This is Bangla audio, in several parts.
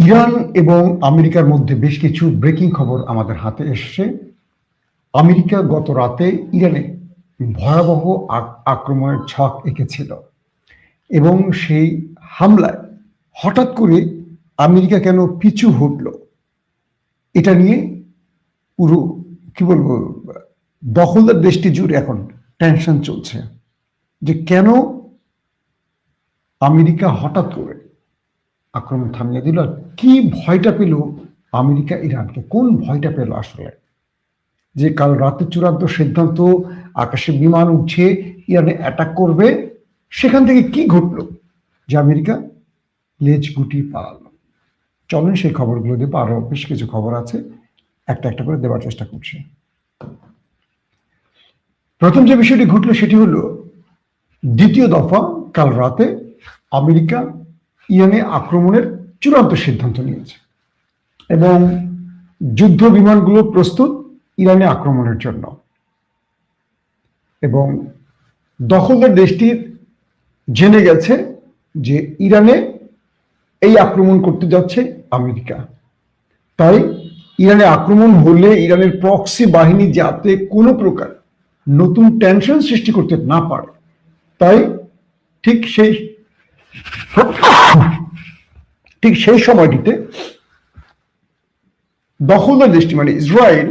ইরান এবং আমেরিকার মধ্যে বেশ কিছু ব্রেকিং খবর আমাদের হাতে এসেছে। আমেরিকা গত রাতে ইরানে ভয়াবহ আক্রমণের ছক এঁকেছিল এবং সেই হামলায় হঠাৎ করে আমেরিকা কেন পিছু হটল, এটা নিয়ে পুরো কি বলবো দখলদার দেশটি জুড়ে এখন টেনশন চলছে যে কেন আমেরিকা হঠাৎ করে আক্রমণ থামিয়ে দিল, আর কি ভয়টা পেল আমেরিকা ইরানকে, কোন ভয়টা পেল আসলে যে কাল রাতে চূড়ান্ত সিদ্ধান্ত, আকাশে বিমান উঠছে ইরানে অ্যাটাক করবে, সেখান থেকে কি ঘটলো যে আমেরিকা লেজ গুটিয়ে পালালো। চলেন সেই খবরগুলো দেবো, আরো বেশ কিছু খবর আছে, একটা একটা করে দেওয়ার চেষ্টা করছি। প্রথম যে বিষয়টি ঘটলো সেটি হলো দ্বিতীয় দফা কাল রাতে আমেরিকা ইরানে আক্রমণের চূড়ান্ত সিদ্ধান্ত নিয়েছে এবং যুদ্ধ বিমানগুলো প্রস্তুত ইরানে আক্রমণের জন্য। এবং দখলদার দেশটির জেনে গেছে যে ইরানে এই আক্রমণ করতে যাচ্ছে আমেরিকা, তাই ইরানে আক্রমণ হলে ইরানের প্রক্সি বাহিনী যাতে কোনো প্রকার নতুন টেনশন সৃষ্টি করতে না পারে, তাই ঠিক সেই সময়টিতে দখলদার দেশটি মানে ইসরায়েল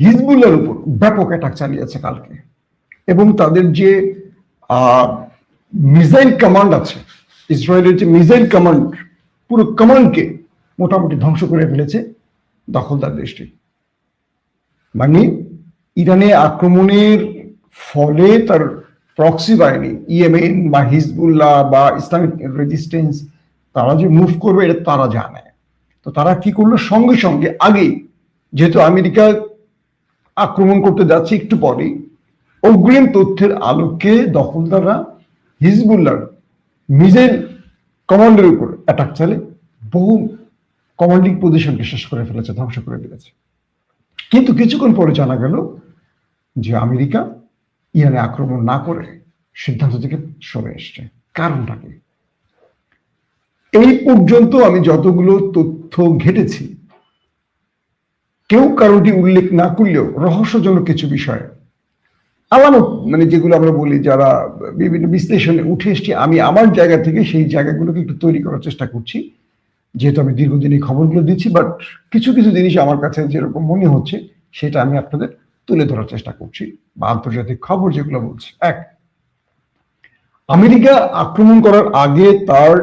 হিজবুল্লাহর উপর ব্যাপক অ্যাটাক চালিয়েছে কালকে, এবং তাদের যে মিসাইল কমান্ড আছে, ইসরায়েলের যে মিসাইল কমান্ড, পুরো কমান্ডকে মোটামুটি ধ্বংস করে ফেলেছে দখলদার দেশটি। মানে ইরানে আক্রমণের ফলে তার প্রক্সি বাহিনী ইয়েমেন বা হিজবুল্লাহ বা ইসলামিক রেজিস্ট্যান্স তারা যে মুভ করবে এটা তারা জানে। তো তারা কি করলো, সঙ্গে সঙ্গে আগেই, যেহেতু আমেরিকা আক্রমণ করতে যাচ্ছে একটু পরেই, অগ্রিম তথ্যের আলোকে দখলদাররা হিজবুল্লাহর মিসাইল কমান্ডের উপর অ্যাটাক চালে বহু কমান্ডিং পজিশনকে শেষ করে ফেলেছে, ধ্বংস করে ফেলেছে। কিন্তু কিছুক্ষণ পরে জানা গেল যে আমেরিকা ইরানে আক্রমণ না করে সিদ্ধান্ত থেকে সরে এসছে। কারণটা কি? এই পর্যন্ত আমি যতগুলো তথ্য ঘেটেছি, কেউ কারোটি উল্লেখ না করলেও রহস্যজনক কিছু বিষয়, আলামত, মানে যেগুলো আমরা বলি যারা বিভিন্ন বিশ্লেষণে উঠে এসছি, আমি আমার জায়গা থেকে সেই জায়গাগুলোকে একটু তৈরি করার চেষ্টা করছি, যেহেতু আমি দীর্ঘদিন এই খবরগুলো দিচ্ছি। বাট কিছু কিছু জিনিস আমার কাছে যেরকম মনে হচ্ছে সেটা আমি আপনাদের তুলে ধরার চেষ্টা করছি, বা আন্তর্জাতিক খবর যেগুলো বলছে। এক, আমেরিকা আক্রমণ করার আগে তার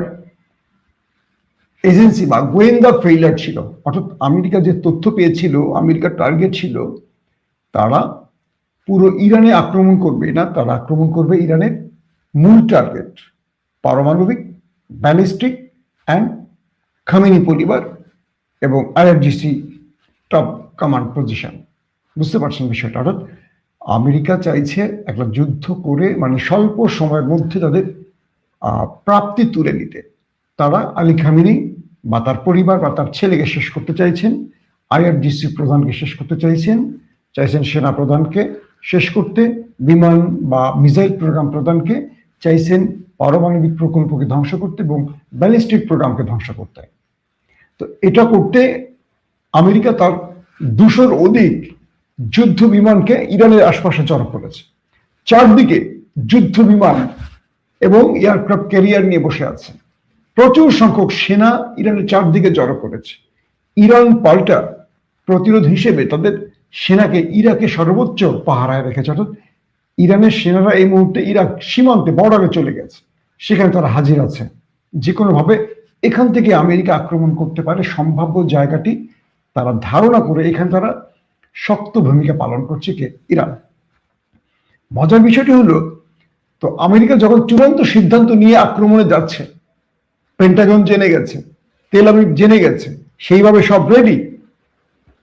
এজেন্সি বা গোয়েন্দা ফেইলার ছিল, অর্থাৎ আমেরিকা যে তথ্য পেয়েছিল, আমেরিকার টার্গেট ছিল তারা পুরো ইরানে আক্রমণ করবে না, তারা আক্রমণ করবে ইরানের মূল টার্গেট পারমাণবিক, ব্যালিস্টিক অ্যান্ড খামেনি পরিবার এবং আইআরজিসি টপ কমান্ড পজিশন। বুঝতে পারছেন বিষয়টা? অর্থাৎ আমেরিকা চাইছে একটা যুদ্ধ করে মানে স্বল্প সময়ের মধ্যে তাদের প্রাপ্তি তুলে নিতে। তারা আলী খামেনি বা তার পরিবার বা তার ছেলেকে শেষ করতে চাইছেন, আইআরজিসি প্রধানকে শেষ করতে চাইছেন সেনা প্রধানকে শেষ করতে, বিমান বা মিসাইল প্রোগ্রাম প্রধানকে চাইছেন পারমাণবিক প্রকল্পকে ধ্বংস করতে এবং ব্যালিস্টিক প্রোগ্রামকে ধ্বংস করতে। তো এটা করতে আমেরিকা তার 200-র অধিক যুদ্ধ বিমানকে ইরানের আশপাশে জড়ো করেছে। চারদিকে যুদ্ধ বিমান এবং এয়ারক্রাফট ক্যারিয়ার নিয়ে বসে আছে। প্রচুর সংখ্যক সেনা ইরানের চারদিকে জড়ো করেছে। ইরান পাল্টা প্রতিরোধ হিসেবে তাদের সেনাকে ইরাকে সর্বোচ্চ পাহারায় রেখেছে, অর্থাৎ ইরানের সেনারা এই মুহূর্তে ইরাক সীমান্তে বর্ডারে চলে গেছে, সেখানে তারা হাজির আছে। যে কোনোভাবে এখান থেকে আমেরিকা আক্রমণ করতে পারে সম্ভাব্য জায়গাটি তারা ধারণা করে এখানে তারা শক্ত ভূমিকা পালন করছে কে? ইরান। মজার বিষয়টি হলো, তো আমেরিকা যখন চূড়ান্ত সিদ্ধান্ত নিয়ে আক্রমণে যাচ্ছে, পেন্টাগন জেনে গেছে, তেল আবিব জেনে গেছে, সেইভাবে সব রেডি,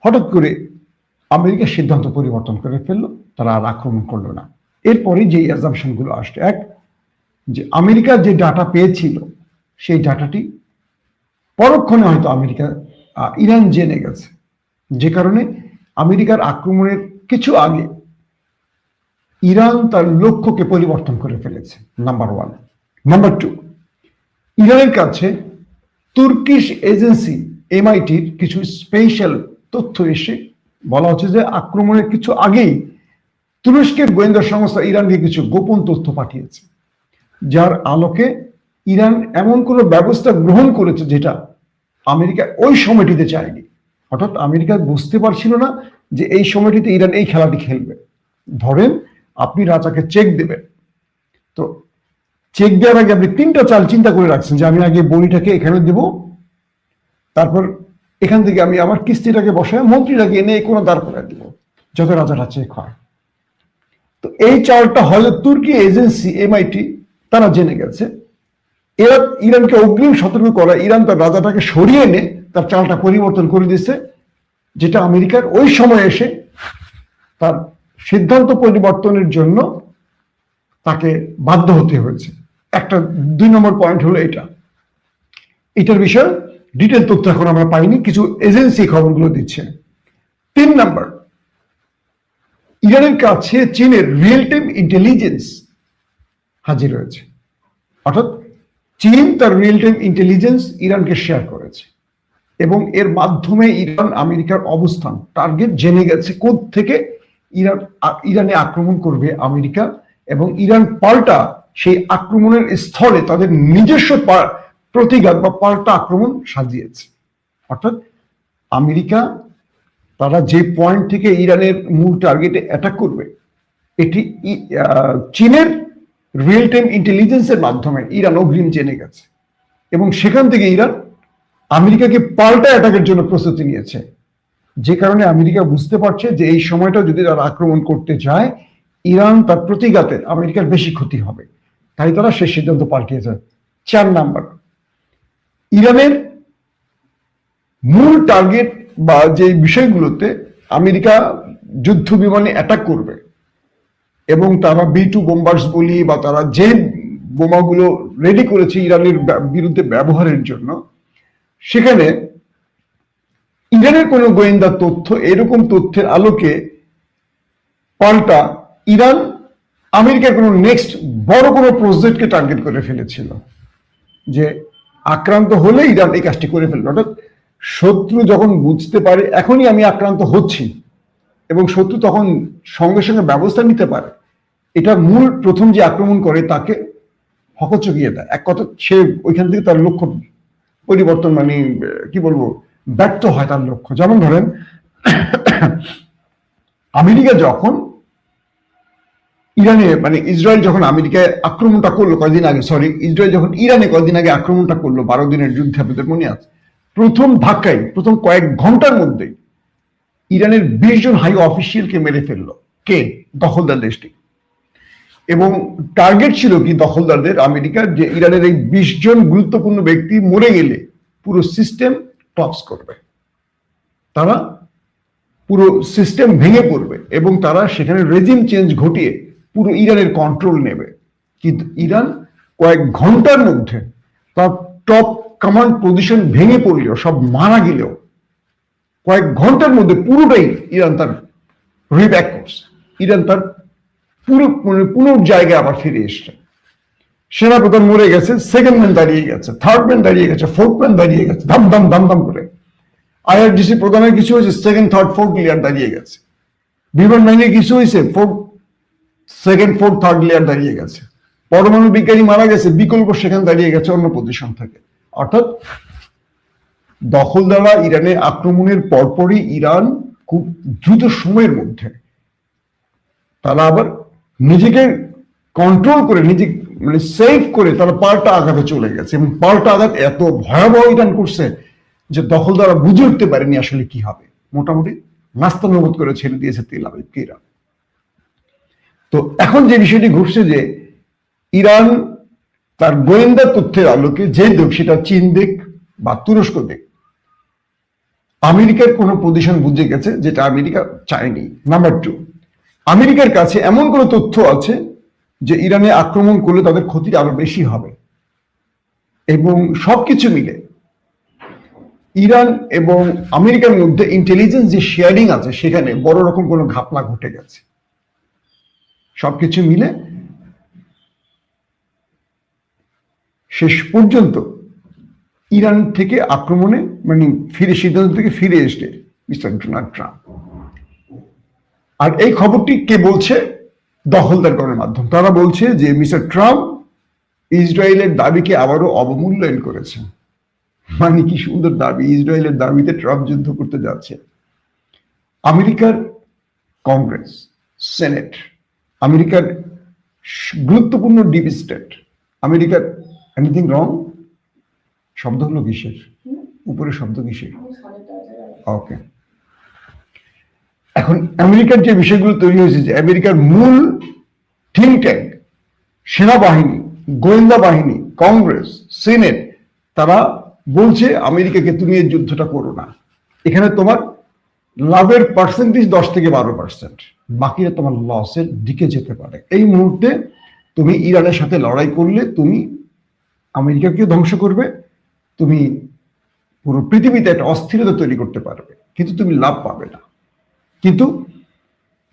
হঠাৎ করে আমেরিকা সিদ্ধান্ত পরিবর্তন করে ফেললো, তারা আর আক্রমণ করলো না। এরপরে যে অ্যাজাম্পশন গুলো আসছে, এক, যে আমেরিকা যে ডাটা পেয়েছিল সেই ডাটাটি পরক্ষণে হয়তো আমেরিকা ইরান জেনে গেছে, যে কারণে আমেরিকার আক্রমণের কিছু আগে ইরান তার লক্ষ্যকে পরিবর্তন করে ফেলেছে, নাম্বার ওয়ান। নাম্বার টু, ইরানের কাছে তুর্কিশ এজেন্সি এমআইটির কিছু স্পেশাল তথ্য এসে বলা হচ্ছে যে আক্রমণের কিছু আগেই তুরস্কের গোয়েন্দা সংস্থা ইরানকে কিছু গোপন তথ্য পাঠিয়েছে, যার আলোকে ইরান এমন কোনো ব্যবস্থা গ্রহণ করেছে যেটা আমেরিকা ওই সময়টিতে চায়নি। অর্থাৎ আমেরিকা বুঝতে পারছিল না যে এই সময়টিতে ইরান এই খেলাটি খেলবে। ধরেন আপনি রাজাকে চেক দেবেন, তো চেক দেওয়ার আগে আপনি 3টা চাল চিন্তা করে রাখছেন যে আমি আগে বড়িটাকে এখানে দেব, তারপর এখান থেকে আমি আমার কিস্তিটাকে বসায় মন্ত্রীটাকে এনে কোনো দাঁড় করে দিব যাতে রাজাটা চেক হয়। তো এই চালটা হয়তো তুর্কি এজেন্সি এমআইটি তারা জেনে গেছে। এরা ইরানকে অগ্রিম সতর্ক করা, ইরান তার রাজাটাকে সরিয়ে এনে তার চালটা পরিবর্তন করে দিচ্ছে, যেটা আমেরিকার ওই সময় এসে তার সিদ্ধান্ত পরিবর্তনের জন্য তাকে বাধ্য হতে হয়েছে। একটা 2 নম্বর পয়েন্ট হলো এটার বিষয়ে ডিটেল তথ্য এখন আমরা পাইনি, কিছু এজেন্সি খবরগুলো দিচ্ছে। 3 নম্বর, ইরানের কাছে চীনের রিয়েল টাইম ইন্টেলিজেন্স হাজির হয়েছে। অর্থাৎ চীন তার রিয়েল টাইম ইন্টেলিজেন্স ইরানকে শেয়ার করেছে এবং এর মাধ্যমে ইরান আমেরিকার অবস্থান টার্গেট জেনে গেছে থেকে ইরানে আক্রমণ করবে আমেরিকা, এবং ইরান পাল্টা সেই আক্রমণের স্থলে তাদের নিজস্ব প্রতিঘাত বা পাল্টা আক্রমণ সাজিয়েছে। অর্থাৎ আমেরিকা তারা যে পয়েন্ট থেকে ইরানের মূল টার্গেটে অ্যাটাক করবে, এটি চীনের রিয়েল টাইম ইন্টেলিজেন্সের মাধ্যমে ইরান অগ্রিম জেনে গেছে এবং সেখান থেকে ইরান আমেরিকাকে পাল্টা অ্যাটাকের জন্য প্রস্তুতি নিয়েছে। যে কারণে আমেরিকা বুঝতে পারছে যে এই সময়টা যদি তারা আক্রমণ করতে যায়, ইরান তার প্রতিঘাতে আমেরিকার বেশি ক্ষতি হবে, তাই তারা সে সিদ্ধান্ত পাল্টিয়েছে। 4 নাম্বার, ইরানের মূল টার্গেট বা যে বিষয়গুলোতে আমেরিকা যুদ্ধ বিমানে অ্যাটাক করবে এবং তারা B2 বোম্বার্স বলি বা তারা যে বোমাগুলো রেডি করেছে ইরানের বিরুদ্ধে ব্যবহারের জন্য, সেখানে ইরানের কোনো গোয়েন্দা তথ্য, এরকম তথ্যের আলোকে পাল্টা ইরান আমেরিকার কোনো নেক্সট বড় কোনো প্রজেক্টকে টার্গেট করে ফেলেছিল, যে আক্রান্ত হলে ইরান এই কাজটি করে ফেলবে। অর্থাৎ শত্রু যখন বুঝতে পারে এখনই আমি আক্রান্ত হচ্ছি এবং শত্রু তখন সঙ্গে সঙ্গে ব্যবস্থা নিতে পারে, এটা মূল প্রথম যে আক্রমণ করে তাকে হকচকিয়ে দেয়। এক কথা, সে ওইখান থেকে তার লক্ষ্য পরিবর্তন, মানে কি বলবো, ব্যর্থ হয় তার লক্ষ্য। যেমন ধরেন আমেরিকা যখন ইরানে, মানে ইসরায়েল যখন আমেরিকায় আক্রমণটা করলো কয়েকদিন আগে, ইসরায়েল যখন ইরানে কয়েকদিন আগে আক্রমণটা করলো 12 দিনের যুদ্ধে, আপনাদের মনে আছে, প্রথম ধাক্কায় প্রথম কয়েক ঘন্টার মধ্যে ইরানের 20 জন হাই অফিসিয়ালকে মেরে ফেললো কে? দখলদার দেশটি। এবং টার্গেট ছিল কি দখলদারদের, আমেরিকার, যে ইরানের এই 20 জন গুরুত্বপূর্ণ ব্যক্তি মরে গেলে পুরো সিস্টেম টপস করবে, তারা পুরো সিস্টেম ভেঙে পড়বে এবং তারা সেখানে রেজিম চেঞ্জ ঘটিয়ে পুরো ইরানের কন্ট্রোল নেবে। কিন্তু ইরান কয়েক ঘন্টার মধ্যে তার টপ কমান্ড পজিশন ভেঙে পড়লেও, সব মারা গেলেও, কয়েক ঘন্টার মধ্যে পুরোটাই ইরান তার রিব্যাক করছে। ইরান তার পুরো জায়গায় আবার ফিরে এসছে। সেনাপ্রধান মরে গেছে, সেকেন্ড ম্যান দাঁড়িয়ে গেছে, থার্ড ম্যান দাঁড়িয়ে গেছে, ফোর্থ ম্যান দাঁড়িয়ে গেছে, ধাম ধাম ধাম ধাম করে। IRGC প্রধানের কিছু হয়েছে, সেকেন্ড থার্ড ফোর্থ লেয়ার দাঁড়িয়ে গেছে। বিমান বাহিনীর কিছু হয়েছে, সেকেন্ড ফোর্থ থার্ড লেয়ার দাঁড়িয়ে গেছে। পরমাণু বিজ্ঞানী মারা গেছে, বিকল্প সেখানে দাঁড়িয়ে গেছে অন্য পজিশন থেকে। অর্থাৎ দখলদাররা ইরানে আক্রমণের পরপরই ইরান খুব দ্রুত সময়ের মধ্যে তারা আবার নিজেকে কন্ট্রোল করে, নিজে মানে সেভ করে তারা পাল্টা আঘাতে চলে গেছে এবং পাল্টা আঘাত এত ভয়াবহ ইরান করছে যে দখলদাররা বুঝে উঠতে পারেনি আসলে কি হবে। মোটামুটি নাস্তানুবোধ করে ছেড়ে দিয়েছে তেল আবিবকে ইরান। তো এখন যে বিষয়টি ঘটছে যে ইরান তার গোয়েন্দা তথ্যের আলোকে যে দেখ, সেটা চীন দেখ বা তুরস্ক দেখ, আমেরিকার কোনো পজিশন বুঝে গেছে যেটা আমেরিকা চায়নি। নাম্বার 2, আমেরিকার কাছে এমন কোনো তথ্য আছে যে ইরানে আক্রমণ করলে তাদের ক্ষতি আরো বেশি হবে, এবং সবকিছু মিলে ইরান এবং আমেরিকার মধ্যে ইন্টেলিজেন্স যে শেয়ারিং আছে সেখানে বড় রকম কোনো ঘাপলা ঘটে গেছে। সবকিছু মিলে শেষ পর্যন্ত ইরান থেকে আক্রমণে মানে সিদ্ধান্ত থেকে ফিরে এসে মিস্টার ডোনাল্ড ট্রাম্প। আর এই খবরটি কে বলছে? দখলদার গণমাধ্যম। তারা বলছে যে মিস্টার ট্রাম্প ইসরায়েলের দাবিকে আবারও অবমূল্যায়ন করেছেন। মানে কি সুন্দর দাবি! ইসরায়েলের দাবিতে ট্রাম্প যুদ্ধ করতে যাচ্ছে। আমেরিকার কংগ্রেস, সেনেট, আমেরিকার গুরুত্বপূর্ণ ডিপ স্টেট, আমেরিকার এনিথিং রং? শব্দ হলো কিসের? উপরে শব্দ কিসের? ওকে। এখন আমেরিকার যে বিষয়গুলো তৈরি হয়েছে, যে আমেরিকার মূল থিঙ্ক ট্যাঙ্ক, সেনাবাহিনী, গোয়েন্দা বাহিনী, কংগ্রেস, সেনেট, তারা বলছে আমেরিকাকে তুমি এই যুদ্ধটা করো না। এখানে তোমার লাভের পার্সেন্টেজ 10 থেকে 12%, বাকিরা তোমার লসের দিকে যেতে পারে। এই মুহূর্তে তুমি ইরানের সাথে লড়াই করলে তুমি আমেরিকাকে ধ্বংস করবে, তুমি পুরো পৃথিবীতে একটা অস্থিরতা তৈরি করতে পারবে, কিন্তু তুমি লাভ পাবে না। কিন্তু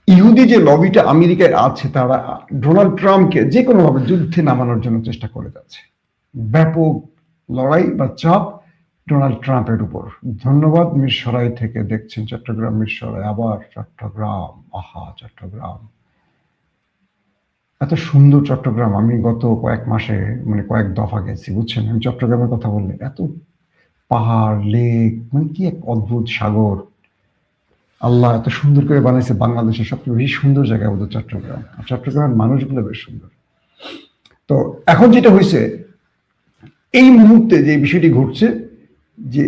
ইহুদি যে লবিটা আমেরিকায় আছে, তারা ডোনাল্ড ট্রাম্পকে যে কোনোভাবে যুদ্ধে নামানোর জন্য চেষ্টা করে যাচ্ছে। ব্যাপক লড়াই বা চাপ ডোনাল্ড ট্রাম্পের উপর। ধন্যবাদ মিরসরাই থেকে দেখছেন, চট্টগ্রাম মিরসরাই। আবার চট্টগ্রাম, আহা চট্টগ্রাম, এত সুন্দর চট্টগ্রাম। আমি গত কয়েক মাসে মানে কয়েক দফা গেছি, বুঝছেন। আমি চট্টগ্রামের কথা বললে এত পাহাড়, লেক, মানে কি এক অদ্ভুত সাগর। আল্লাহ এত সুন্দর করে বানাইছে। বাংলাদেশের সবচেয়ে বেশি সুন্দর জায়গা বোধহয় চট্টগ্রাম। চট্টগ্রামের মানুষগুলো বেশ সুন্দর। তো এখন যেটা হয়েছে, এই মুহূর্তে যে বিষয়টি ঘটছে, যে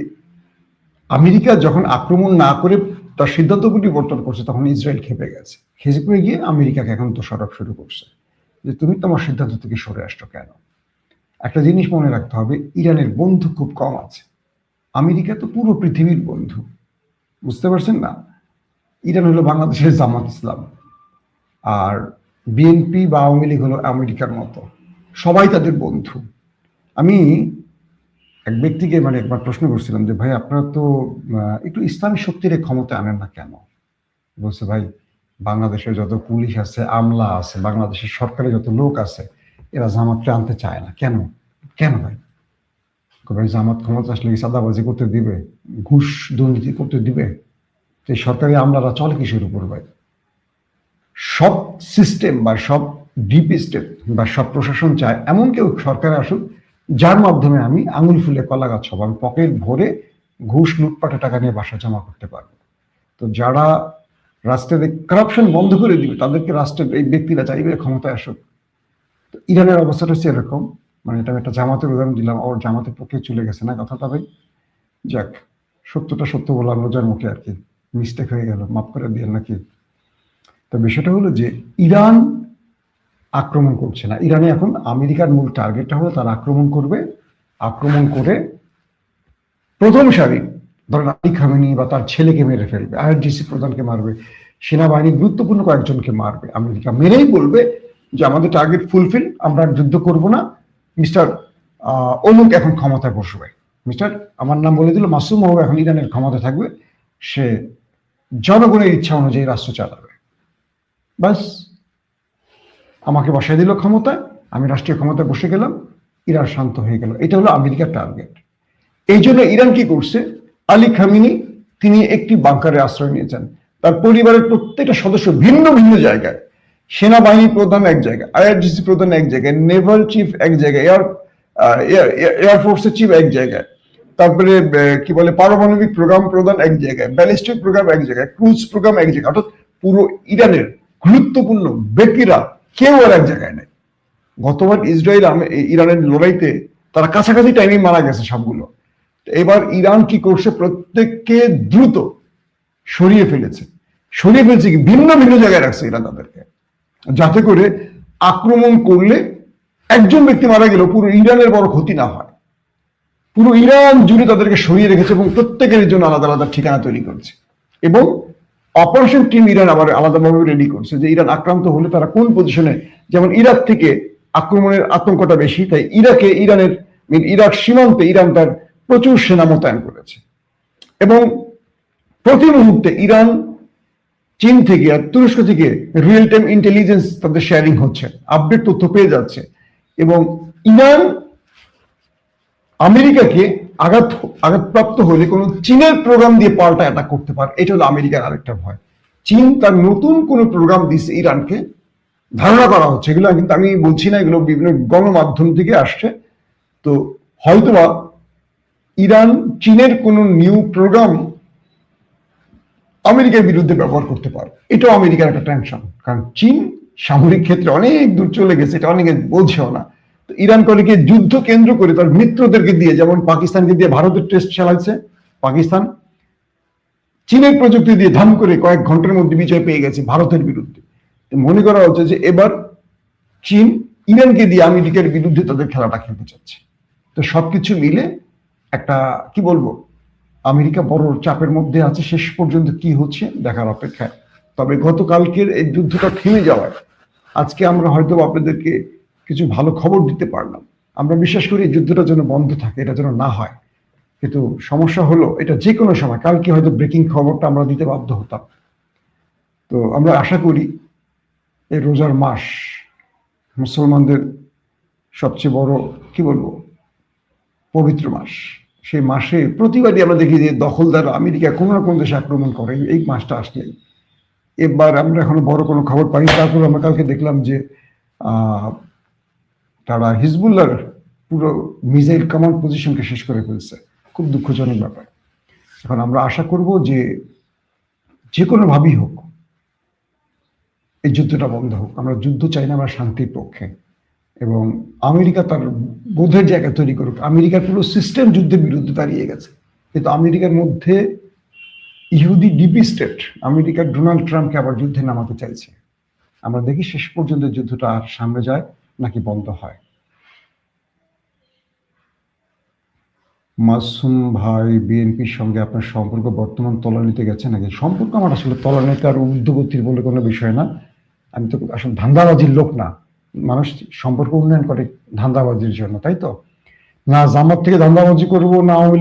আমেরিকা যখন আক্রমণ না করে তার সিদ্ধান্ত পরিবর্তন করছে, তখন ইসরায়েল খেপে গেছে। খেপে গিয়ে আমেরিকাকে এখন দোষারোপ শুরু করছে যে তুমি তোমার সিদ্ধান্ত থেকে সরে আসছো কেন। একটা জিনিস মনে রাখতে হবে, ইরানের বন্ধু খুব কম আছে, আমেরিকা তো পুরো পৃথিবীর বন্ধু। বুঝতে পারছেন না? ইরান হলো বাংলাদেশের জামাত ইসলাম, আর বিএনপি বা আওয়ামী লীগ হলো আমেরিকার মতো, সবাই তাদের বন্ধু। আমি এক ব্যক্তিকে মানে একবার প্রশ্ন করছিলাম যে ভাই আপনারা তো একটু ইসলামী শক্তির ক্ষমতা আনেন না কেন? বলছে ভাই বাংলাদেশের যত পুলিশ আছে, আমলা আছে, বাংলাদেশের সরকারে যত লোক আছে, এরা জামাতকে আনতে চায় না। কেন? কেন ভাই? ভাই জামাত ক্ষমতা আসলে কি চাঁদাবাজি করতে দিবে, ঘুষ দুর্নীতি করতে দিবে? এই সরকারি আমলারা চলে কিসের উপর ভাই? সব সিস্টেম বা সব ডিপ স্টেট বা সব প্রশাসন চায় এমন কেউ সরকারে আসুক যার মাধ্যমে আমি আঙুল ফুলে কলা গাছ হব, আমি পকেট ভরে ঘুষ লুটপাটে টাকা নিয়ে বাসা জমা করতে পারবো। তো যারা রাষ্ট্রের কারাপশন বন্ধ করে দিবে, তাদেরকে রাষ্ট্রের এই ব্যক্তিরা চাইবে ক্ষমতায় আসুক। তো ইরানের অবস্থাটা হচ্ছে এরকম। মানে এটা একটা জামাতের উদাহরণ দিলাম, ওর জামাতের পক্ষে চলে গেছে না কথাটা ভাই। যাক, সত্যটা সত্য বললাম রোজার মুখে আর কি, মিস্টেক হয়ে গেল, মাফ করে দিয়ে নাকি। তো বিষয়টা হলো যে ইরান আক্রমণ করছে না। ইরানে এখন আমেরিকার মূল টার্গেটটা হলো তারা আক্রমণ করবে, আক্রমণ করে প্রথম সারি ধরেন আলী খামেনি বা তার ছেলেকে মেরে ফেলবে, আইআরজিসি প্রধানকে মারবে, সেনাবাহিনীর গুরুত্বপূর্ণ কয়েকজনকে মারবে। আমেরিকা মেরেই বলবে যে আমাদের টার্গেট ফুলফিল, আমরা যুদ্ধ করব না, মিস্টার অমুক এখন ক্ষমতায় বসবে, মিস্টার আমার নাম বলে দিল মাসুম মহব এখন ইরানের ক্ষমতা থাকবে, সে জনগণের ইচ্ছা অনুযায়ী রাষ্ট্র চালাবে। বাস, আমাকে বসাই দিল ক্ষমতায়, আমি রাষ্ট্রীয় ক্ষমতায় বসে গেলাম, ইরান শান্ত হয়ে গেল। এটা হলো আমেরিকার টার্গেট। এই জন্য ইরান কি করছে, আলী খামেনি তিনি একটি বাংকারে আশ্রয় নিয়েছেন, তার পরিবারের প্রত্যেকটা সদস্য ভিন্ন ভিন্ন জায়গায়, সেনাবাহিনী প্রধান এক জায়গায়, আইআরজিসি প্রধান এক জায়গায়, নেভাল চিফ এক জায়গায়, এয়ারফোর্সের চিফ এক জায়গায়, তারপরে কি বলে পারমাণবিক প্রোগ্রাম প্রধান এক জায়গায়, ব্যালিস্টিক প্রোগ্রাম এক জায়গায়, ক্রুজ প্রোগ্রাম এক জায়গায়। অর্থাৎ পুরো ইরানের গুরুত্বপূর্ণ ব্যক্তিরা কেউ আর এক জায়গায় নেই। গতবার ইসরায়েল ইরানের লড়াইতে তারা কাছাকাছি টাইমে মারা গেছে সবগুলো। এবার ইরান কি করছে, প্রত্যেককে দ্রুত সরিয়ে ফেলেছে কি ভিন্ন ভিন্ন জায়গায় রাখছে ইরান তাদেরকে, যাতে করে আক্রমণ করলে একজন ব্যক্তি মারা গেল পুরো ইরানের বড় ক্ষতি না হয়। পুরো ইরান জুড়ে তাদেরকে সরিয়ে রেখেছে এবং প্রত্যেকের জন্য আলাদা আলাদা ঠিকানা তৈরি করছে। এবং অপারেশন টিম ইরান আবার আলাদাভাবে রেডি করছে যে ইরান আক্রান্ত হলে তারা কোন পজিশনে, যেমন ইরাক থেকে আক্রমণের আতঙ্কটা বেশি, তাই ইরাক সীমান্তে ইরান তার প্রচুর সেনা মোতায়েন করেছে। এবং প্রতি মুহূর্তে ইরান, চীন থেকে আর তুরস্ক থেকে রিয়েল টাইম ইন্টেলিজেন্স তাদের শেয়ারিং হচ্ছে, আপডেট তথ্য পেয়ে যাচ্ছে। এবং ইরান আমেরিকাকে আঘাতপ্রাপ্ত হলে কোনো চীনের প্রোগ্রাম দিয়ে পাল্টা অ্যাটাক করতে পারে, এটা হলো আমেরিকার আরেকটা ভয়। চীন তার নতুন কোনো প্রোগ্রাম দিচ্ছে ইরানকে, ধারণা করা হচ্ছে, এগুলো কিন্তু আমি বলছি না, এগুলো বিভিন্ন গণমাধ্যম থেকে আসছে। তো হয়তোবা ইরান চীনের কোনো নিউ প্রোগ্রাম আমেরিকার বিরুদ্ধে ব্যবহার করতে পারে, এটাও আমেরিকার একটা টেনশন, কারণ চীন সামরিক ক্ষেত্রে অনেক দূর চলে গেছে, এটা অনেকে বোঝেও না। তো ইরান করে কি যুদ্ধ কেন্দ্র করে তার মিত্রদেরকে দিয়ে, যেমন পাকিস্তানকে দিয়ে ভারতের টেস্ট চালাইছে, পাকিস্তান চীনের প্রযুক্তি দিয়ে ধাম করে কয়েক ঘন্টার মধ্যে বিজয় পেয়ে গেছে ভারতের বিরুদ্ধে। মনে করা হচ্ছে যে এবার চীন ইরানকে দিয়ে আমেরিকার বিরুদ্ধে তাদের খেলাটা খেলতে চাচ্ছে। তো সবকিছু মিলে একটা কি বলবো, আমেরিকা বড় চাপের মধ্যে আছে, শেষ পর্যন্ত কি হচ্ছে দেখার অপেক্ষায়। তবে গতকালকের এই যুদ্ধটা থেমে যাওয়ায় আজকে আমরা হয়তো আপনাদেরকে কিছু ভালো খবর দিতে পারলাম। আমরা বিশ্বাস করি এই যুদ্ধটা যেন বন্ধ থাকে, এটা যেন না হয়। কিন্তু সমস্যা হলো এটা যে কোনো সময় কালকে হয়তো ব্রেকিং খবরটা আমরা দিতে বাধ্য হতাম। তো আমরা আশা করি এই রোজার মাস মুসলমানদের সবচেয়ে বড় কি বলবো পবিত্র মাস, সেই মাসে প্রতিবারই আমরা দেখি যে দখলদার আমেরিকা কোনো না কোনো দেশে আক্রমণ করে এই মাসটা আসলেই। এবার আমরা এখনো বড় কোনো খবর পাইনি, তারপর আমরা কালকে দেখলাম যে তারা হিজবুল্লাহর পুরো মিসাইল কমান্ড পজিশনকে শেষ করে ফেলছে, খুব দুঃখজনক ব্যাপার। এখন আমরা আশা করব যে যে কোনোভাবেই হোক এই যুদ্ধটা বন্ধ হোক। আমরা যুদ্ধ চাই না, আমরা শান্তির পক্ষে। এবং আমেরিকা তার বোধের জায়গা তৈরি করুক। আমেরিকার পুরো সিস্টেম যুদ্ধের বিরুদ্ধে দাঁড়িয়ে গেছে, কিন্তু আমেরিকার মধ্যে ইহুদি ডিপি স্টেট আমেরিকার ডোনাল্ড ট্রাম্পকে আবার যুদ্ধে নামাতে চাইছে। আমরা দেখি শেষ পর্যন্ত যুদ্ধটা আর সামনে যায় নাকি বন্ধ হয়। মাসুম ভাই, বিএনপির সঙ্গে আপনার সম্পর্ক বর্তমান তলানিতে গেছে নাকি? সম্পর্ক আমার আসলে তলানিতে আর ঊর্ধ্বগতির বলে কোনো বিষয় না। আমি তো আসলে ধান্দাবাজির লোক না। মানুষ সম্পর্ক উন্নয়ন করে ধান্দাবাজির জন্য, তাই তো? না জামাত থেকে ধান্দাবাজি করবো, না